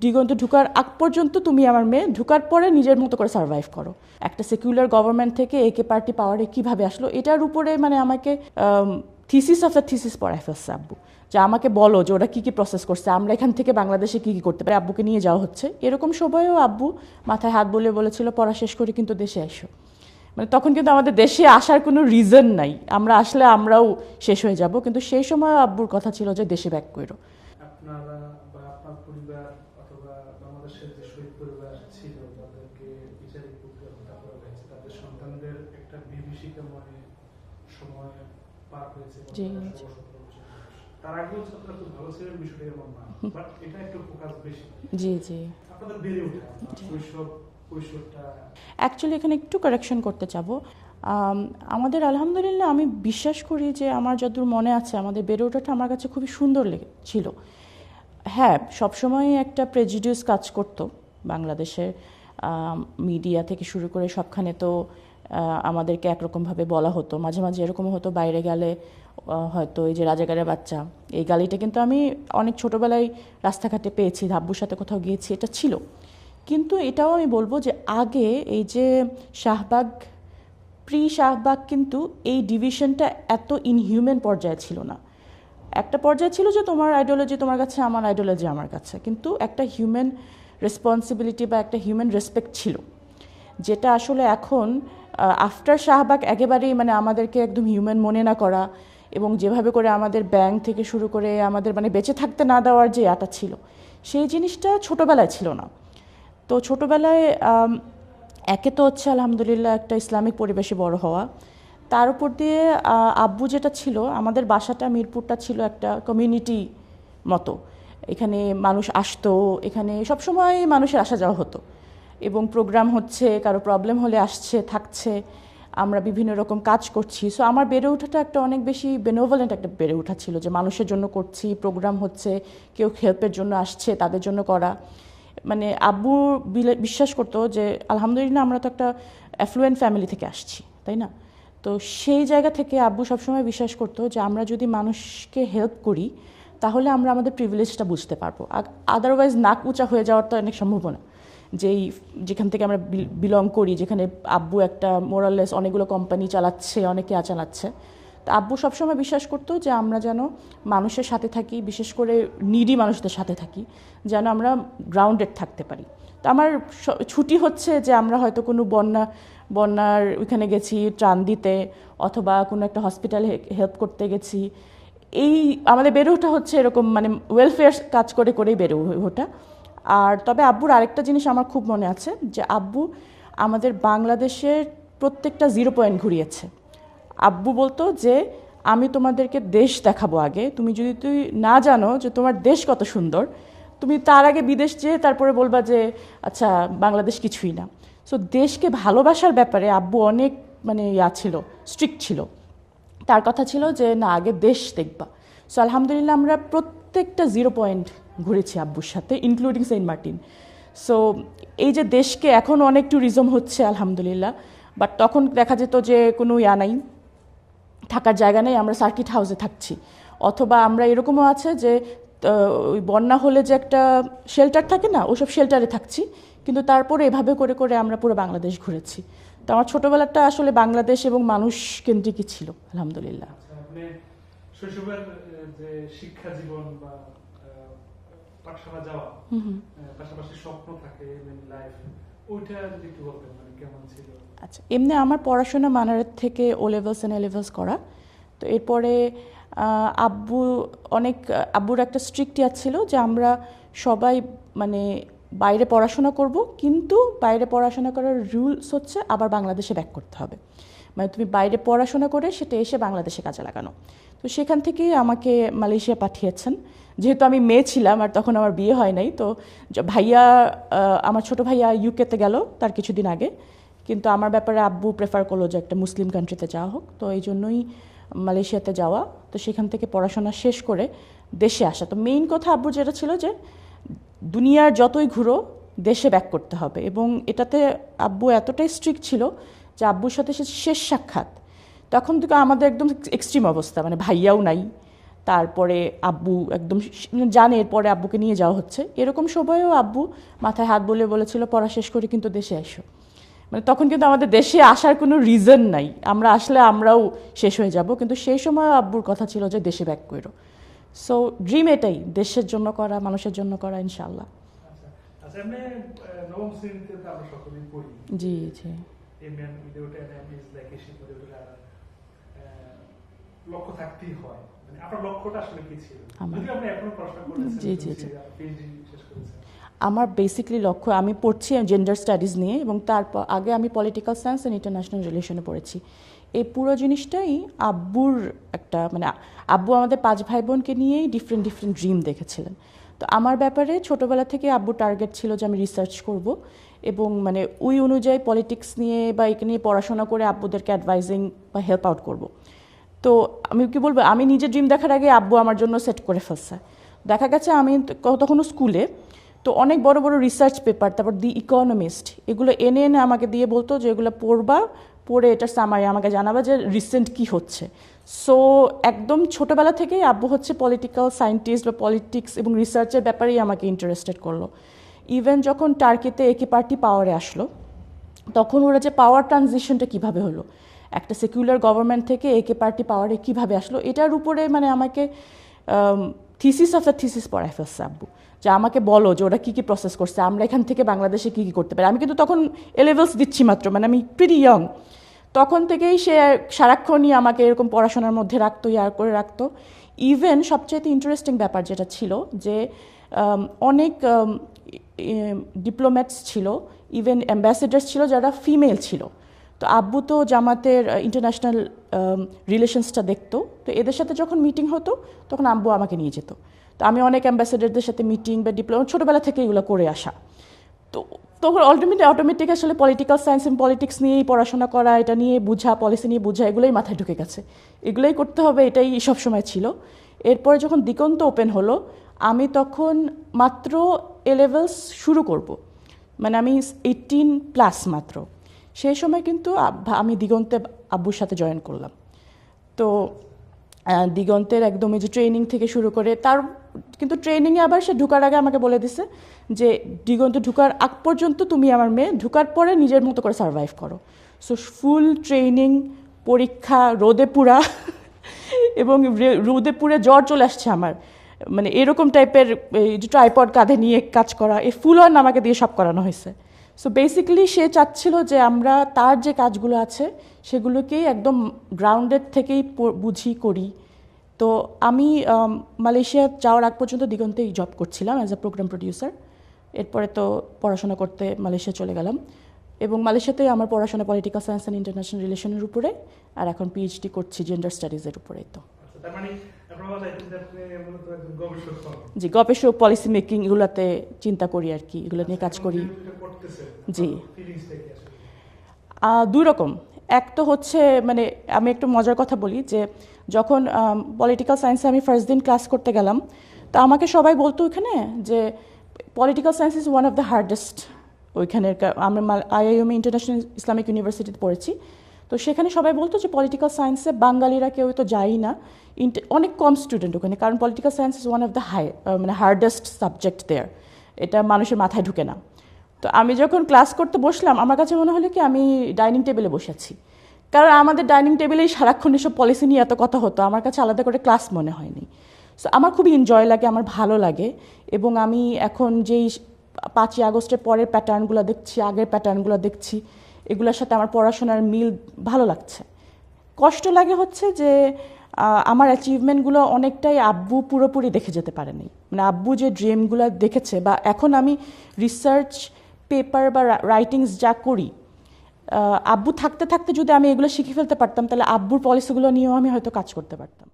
দিগন্তে ঢুকার আগ পর্যন্ত তুমি আমার মেয়ে, ঢুকার পরে নিজের মতো করে সার্ভাইভ করো। একটা সেকুলার গভর্নমেন্ট থেকে একে পার্টি পাওয়ারে কিভাবে আসলো, এটার উপরে মানে আমাকে থিসিস অফ দ্য থিসিস পড়ায় ফেলছে আব্বু, যে আমাকে বলো যে ওরা কী কী প্রসেস করছে, আমরা এখান থেকে বাংলাদেশে কী কী করতে পারি, আব্বুকে নিয়ে যাওয়া হচ্ছে। এরকম সময়ও আব্বু মাথায় হাত বলে বলেছিল পড়া শেষ করে কিন্তু দেশে এসো। মানে তখন কিন্তু আমাদের দেশে আসার কোনো রিজন নাই, আমরা আসলে আমরাও শেষ হয়ে যাব, কিন্তু সেই সময় আব্বুর কথা ছিল যে দেশে ব্যাক করো। আপনারা বা আপনার পরিবার অথবা বাংলাদেশের যে শহীদ পরিবার ছিল তাদেরকে বিচারিক প্রক্রিয়া হত্যা করা হয়েছে, তাদের সন্তানদের একটা বিভীষিকাময় সময় পার হয়েছে। তার আগেও ছাত্ররা খুব ভালো ছিলেন, বিষয়টা এমন না, বাট এটা একটু ফোকাস বেশি। জি জি, আপনাদের বেড়ে ওঠা শৈশব কৈশোরটা। অ্যাকচুয়ালি এখানে একটু কারেকশন করতে চাবো। আমাদের আলহামদুলিল্লাহ আমি বিশ্বাস করি যে আমার যতদূর মনে আছে আমাদের বেড়ে ওঠাটা আমার কাছে খুবই সুন্দর ছিল। হ্যাঁ, সবসময় একটা প্রেজুডিউস কাজ করতো বাংলাদেশের মিডিয়া থেকে শুরু করে সবখানে, তো আমাদেরকে একরকমভাবে বলা হতো, মাঝে মাঝে এরকম হতো বাইরে গেলে হয়তো এই যে রাজাকারের বাচ্চা, এই গালিটা কিন্তু আমি অনেক ছোটোবেলায় রাস্তাঘাটে পেয়েছি, আব্বুর সাথে কোথাও গিয়েছি, এটা ছিল। কিন্তু এটাও আমি বলবো যে আগে এই যে শাহবাগ, প্রি শাহবাগ কিন্তু এই ডিভিশনটা এত ইনহিউম্যান পর্যায়ে ছিল না। একটা পর্যায়ে ছিল যে তোমার আইডিওলজি তোমার কাছে, আমার আইডিওলজি আমার কাছে, কিন্তু একটা হিউম্যান রেসপন্সিবিলিটি বা একটা হিউম্যান রেসপেক্ট ছিল, যেটা আসলে এখন আফটার শাহবাগ একেবারেই মানে আমাদেরকে একদম হিউম্যান মনে না করা, এবং যেভাবে করে আমাদের ব্যাংক থেকে শুরু করে আমাদের মানে বেঁচে থাকতে না দেওয়ার যে আটা ছিল, সেই জিনিসটা ছোটোবেলায় ছিল না। তো ছোটোবেলায় একে তো হচ্ছে আলহামদুলিল্লাহ একটা ইসলামিক পরিবেশে বড় হওয়া, তার উপর দিয়ে আব্বু যেটা ছিল, আমাদের বাসাটা মিরপুরটা ছিল একটা কমিউনিটি মতো, এখানে মানুষ আসতো, এখানে সবসময় মানুষের আসা যাওয়া হতো, এবং প্রোগ্রাম হচ্ছে, কারো প্রবলেম হলে আসছে থাকছে, আমরা বিভিন্ন রকম কাজ করছি। সো আমার বেড়ে ওঠাটা একটা অনেক বেশি বেনোভলেন্ট একটা বেড়ে ওঠা ছিল, যে মানুষের জন্য করছি, প্রোগ্রাম হচ্ছে, কেউ হেল্পের জন্য আসছে, তাদের জন্য করা। মানে আব্বু বিশ্বাস করতো যে আলহামদুলিল্লাহ আমরা তো একটা অ্যাফ্লুয়েন্ট ফ্যামিলি থেকে আসছি, তাই না? তো সেই জায়গা থেকে আব্বু সবসময় বিশ্বাস করতো যে আমরা যদি মানুষকে হেল্প করি তাহলে আমরা আমাদের প্রিভিলেজটা বুঝতে পারবো, আদারওয়াইজ নাক উঁচা হয়ে যাওয়ার তো অনেক সম্ভাবনা। যেখান থেকে আমরা বিলং করি, যেখানে আব্বু একটা মোরাললেস অনেকগুলো কোম্পানি চালাচ্ছে, অনেকে চালাচ্ছে, তো আব্বু সবসময় বিশ্বাস করতো যে আমরা যেন মানুষের সাথে থাকি, বিশেষ করে নিডি মানুষদের সাথে থাকি, যেন আমরা গ্রাউন্ডেড থাকতে পারি। তো আমার ছুটি হচ্ছে যে আমরা হয়তো কোনো বন্যার ওইখানে গেছি ত্রাণ দিতে, অথবা কোনো একটা হসপিটালে হেল্প করতে গেছি, এই আমাদের বেড়ে ওঠা হচ্ছে এরকম, মানে ওয়েলফেয়ার কাজ করে করেই বেড়ে ওঠা। আর তবে আব্বুর আরেকটা জিনিস আমার খুব মনে আছে, যে আব্বু আমাদের বাংলাদেশের প্রত্যেকটা 0 পয়েন্ট ঘুরিয়েছে। আব্বু বলতো যে আমি তোমাদেরকে দেশ দেখাবো আগে, তুমি না জানো যে তোমার দেশ কত সুন্দর, তুমি তার আগে বিদেশ যেয়ে তারপরে বলবা যে আচ্ছা বাংলাদেশ কিছুই না। সো দেশকে ভালোবাসার ব্যাপারে আব্বু অনেক মানে ছিল, স্ট্রিক্ট ছিল। তার কথা ছিল যে না, আগে দেশ দেখবা। সো আলহামদুলিল্লাহ আমরা প্রত্যেকটা 0 পয়েন্ট ঘুরেছি আব্বুর সাথে, ইনক্লুডিং সেন্ট মার্টিন। সো এই যে দেশকে এখন অনেক ট্যুরিজম হচ্ছে আলহামদুলিল্লাহ, বাট তখন দেখা যেত যে কোনো নাই, থাকার জায়গা নেই, আমরা সার্কিট হাউসে থাকছি, অথবা আমরা এরকমও আছে যে ওই বন্যা হলে যে একটা শেল্টার থাকে না, ওসব শেল্টারে থাকছি, কিন্তু তারপরে এভাবে করে করে আমরা পুরো বাংলাদেশ ঘুরেছি। তো আমার ছোটোবেলাটা আসলে বাংলাদেশ এবং মানুষ কেন্দ্রিকই ছিল আলহামদুলিল্লাহ। শৈশবের যে শিক্ষা জীবন বা পাঠশালা যাওয়া, পাশাপাশি স্বপ্ন থাকে লাইফ, ওইটা যদি একটু বলতেন মানে কেমন ছিল? আচ্ছা, এমনি আমার পড়াশোনা মানারের থেকে O levels and A levels করা। তো এরপরে আব্বুর একটা স্ট্রিক্ট ইয়ার ছিল যে আমরা সবাই মানে বাইরে পড়াশোনা করব, কিন্তু বাইরে পড়াশোনা করার রুলস হচ্ছে আবার বাংলাদেশে ব্যাক করতে হবে, মানে তুমি বাইরে পড়াশোনা করে সেটা এসে বাংলাদেশে কাজে লাগানো। তো সেখান থেকেই আমাকে মালয়েশিয়া পাঠিয়েছেন, যেহেতু আমি মেয়ে ছিলাম আর তখন আমার বিয়ে হয় নাই। তো আমার ছোট ভাইয়া ইউকেতে গেল তার কিছুদিন আগে, কিন্তু আমার ব্যাপারে আব্বু প্রেফার করলো যে একটা মুসলিম কান্ট্রিতে যাওয়া হোক, তো এই জন্যই মালয়েশিয়াতে যাওয়া। তো সেখান থেকে পড়াশোনা শেষ করে দেশে আসা। তো মেইন কথা আব্বু যেটা ছিল যে দুনিয়ার যতই ঘুরো দেশে ব্যাক করতে হবে, এবং এটাতে আব্বু এতটাই স্ট্রিক্ট ছিল যে আব্বুর সাথে শেষ সাক্ষাৎ তখন থেকে আমাদের একদম এক্সট্রিম অবস্থা, মানে ভাইয়াও নাই, তারপরে আব্বু একদম জানে এরপরে আব্বুকে নিয়ে যাওয়া হচ্ছে, এরকম সময়েও আব্বু মাথায় হাত বলে বলেছিল পড়া শেষ করে কিন্তু দেশে এসো। মানে তখন কিন্তু আমাদের দেশে আসার কোনো রিজন নাই, আমরা আসলে আমরাও শেষ হয়ে যাব, কিন্তু সেই সময় আব্বুর কথা ছিল যে দেশে ব্যাক করো। সো ড্রিম এটাই, দেশের জন্য করা, মানুষের জন্য করা, ইনশাআল্লাহ। আচ্ছা আচ্ছা, এমনি নবম শ্রেণীতে তো আমরা সকলেই পড়ি। জি জি। লক্ষ্য থাকতেই হয়, মানে আপনার লক্ষ্যটা আসলে কি ছিল? আমার- যদি আপনি এখনো পড়াশোনা করেছেন, জি, জি, জি। পিএইচডি শেষ করেছেন। আমার বেসিকলি লক্ষ্য, আমি পড়ছি জেন্ডার স্টাডিজ নিয়ে, এবং তারপর আগে আমি পলিটিক্যাল সায়েন্স অ্যান্ড ইন্টারন্যাশনাল রিলেশনে পড়েছি। এই পুরো জিনিসটাই আব্বুর একটা, মানে আব্বু আমাদের 5 ভাই বোনকে নিয়েই ডিফারেন্ট ডিফারেন্ট ড্রিম দেখেছিলেন। তো আমার ব্যাপারে ছোটোবেলা থেকে আব্বুর টার্গেট ছিল যে আমি রিসার্চ করব, এবং মানে ওই অনুযায়ী পলিটিক্স নিয়ে বা একে নিয়ে পড়াশোনা করে আব্বুদেরকে অ্যাডভাইজিং বা হেল্প আউট করব। তো আমি কি বলবো, আমি নিজের ড্রিম দেখার আগে আব্বু আমার জন্য সেট করে ফেলছে। দেখা গেছে আমি তখনও স্কুলে, তো অনেক বড় বড় রিসার্চ পেপার, তারপর দি ইকোনমিস্ট, এগুলো এনে এনে আমাকে দিয়ে বলতো যে এগুলো পড়বা, পড়ে এটার সামারি আমাকে জানাবা যে রিসেন্ট কি হচ্ছে। সো একদম ছোটোবেলা থেকেই আব্বু হচ্ছে পলিটিক্যাল সায়েন্টিস্ট বা পলিটিক্স এবং রিসার্চের ব্যাপারেই আমাকে ইন্টারেস্টেড করলো। ইভেন যখন টার্কিতে একে পার্টি পাওয়ারে আসলো, তখন ওরা যে পাওয়ার ট্রানজিশনটা কিভাবে হলো, একটা সেকুলার গভর্নমেন্ট থেকে একে পার্টি পাওয়ারে কিভাবে আসলো, এটার উপরে মানে আমাকে থিসিস অফ দ্য থিসিস পড়ায় ফেলছে আব্বু, যে আমাকে বলো যে ওরা কী কী প্রসেস করছে, আমরা এখান থেকে বাংলাদেশে কী কী করতে পারি। আমি কিন্তু তখন এলেভেলস দিচ্ছি মাত্র, মানে আমি প্রিটি ইয়ং। তখন থেকেই সে সারাক্ষণই আমাকে এরকম পড়াশোনার মধ্যে রাখতো, ইয়ার করে রাখতো। ইভেন সবচেয়ে ইন্টারেস্টিং ব্যাপার যেটা ছিল যে অনেক ডিপ্লোম্যাটস ছিল, ইভেন অ্যাম্বাসেডার্স ছিল যারা ফিমেল ছিল। তো আব্বু তো জামাতের ইন্টারন্যাশনাল রিলেশনসটা দেখতো, তো এদের সাথে যখন মিটিং হতো তখন আব্বু আমাকে নিয়ে যেত। তো আমি অনেক অ্যাম্বাসেডারদের সাথে মিটিং বা ডিপ্লোমা ছোটোবেলা থেকে এগুলো করে আসা। তো তখন অটোমেটিক আসলে পলিটিক্যাল সায়েন্স এবং পলিটিক্স নিয়েই পড়াশোনা করা, এটা নিয়ে বোঝা, পলিসি নিয়ে বোঝা, এগুলোই মাথায় ঢুকে গেছে, এগুলোই করতে হবে, এটাই সবসময় ছিল। এরপরে যখন দিগন্ত ওপেন হলো, আমি তখন মাত্র এলেভেলস শুরু করব, মানে আমি 18+ মাত্র। সেই সময় কিন্তু আমি দিগন্তে আব্বুর সাথে জয়েন করলাম। তো দিগন্তের একদম এই যে ট্রেনিং থেকে শুরু করে তার, কিন্তু ট্রেনিংয়ে আবার সে ঢুকার আগে আমাকে বলে দিছে যে দিগন্তে ঢুকার আগ পর্যন্ত তুমি আমার মেয়ে, ঢুকার পরে নিজের মতো করে সার্ভাইভ করো। সো ফুল ট্রেনিং, পরীক্ষা, রোদে পুরা এবং রোদে পুরে জ্বর চলে আসছে আমার, মানে এরকম টাইপের যে ট্রাইপড কাঁধে নিয়ে কাজ করা, এই ফুল অন আমাকে দিয়ে সব করানো হয়েছে। সো বেসিক্যালি সে চাচ্ছিল যে আমরা তার যে কাজগুলো আছে সেগুলোকেই একদম গ্রাউন্ডেড থেকেই বুঝি করি। তো আমি মালয়েশিয়া যাওয়ার আগ পর্যন্ত দিগন্তেই জব করছিলাম অ্যাজ আ প্রোগ্রাম প্রডিউসার। এরপরে তো পড়াশোনা করতে মালয়েশিয়া চলে গেলাম, এবং মালয়েশিয়াতেই আমার পড়াশোনা পলিটিক্যাল সায়েন্স অ্যান্ড ইন্টারন্যাশনাল রিলেশনের উপরে, আর এখন পিএইচডি করছি জেন্ডার স্টাডিজের উপরেই। তো জি, গবেষক, পলিসি মেকিং এগুলোতে চিন্তা করি আর কি, এগুলো নিয়ে কাজ করি। জি, 2 রকম। এক তো হচ্ছে, মানে আমি একটু মজার কথা বলি যে যখন পলিটিক্যাল সায়েন্সে আমি ফার্স্ট দিন ক্লাস করতে গেলাম, তা আমাকে সবাই বলতো ওইখানে যে political science is one of the hardest. ওইখানের আমরা IIM ইন্টারন্যাশনাল ইসলামিক ইউনিভার্সিটিতে পড়েছি, তো সেখানে সবাই বলতো যে পলিটিক্যাল সায়েন্সে বাঙালিরা কেউ তো যায়ই না, অনেক কম স্টুডেন্ট ওখানে, কারণ political science is one of the মানে হার্ডেস্ট সাবজেক্ট দেয়ার, এটা মানুষের মাথায় ঢুকে না। তো আমি যখন ক্লাস করতে বসলাম, আমার কাছে মনে হলো কি আমি ডাইনিং টেবিলে বসে আছি, কারণ আমাদের ডাইনিং টেবিলেই সারাক্ষণ এসব পলিসি নিয়ে এত কথা হতো, আমার কাছে আলাদা করে ক্লাস মনে হয়নি। সো আমার খুবই এনজয় লাগে, আমার ভালো লাগে, এবং আমি এখন যেই 5ই আগস্টের পরের প্যাটার্নগুলো দেখছি, আগের প্যাটার্নগুলো দেখছি, এগুলোর সাথে আমার পড়াশোনার মিল ভালো লাগছে। কষ্ট লাগে হচ্ছে যে আমার অ্যাচিভমেন্টগুলো অনেকটাই আব্বু পুরোপুরি দেখে যেতে পারেনি, মানে আব্বু যে ড্রিমগুলো দেখেছে, বা এখন আমি রিসার্চ পেপার বা রাইটিংস যা করি, আব্বু থাকতে থাকতে যদি আমি এগুলো শিখে ফেলতে পারতাম, তাহলে আব্বুর পলিসিগুলো নিয়েও আমি হয়তো কাজ করতে পারতাম।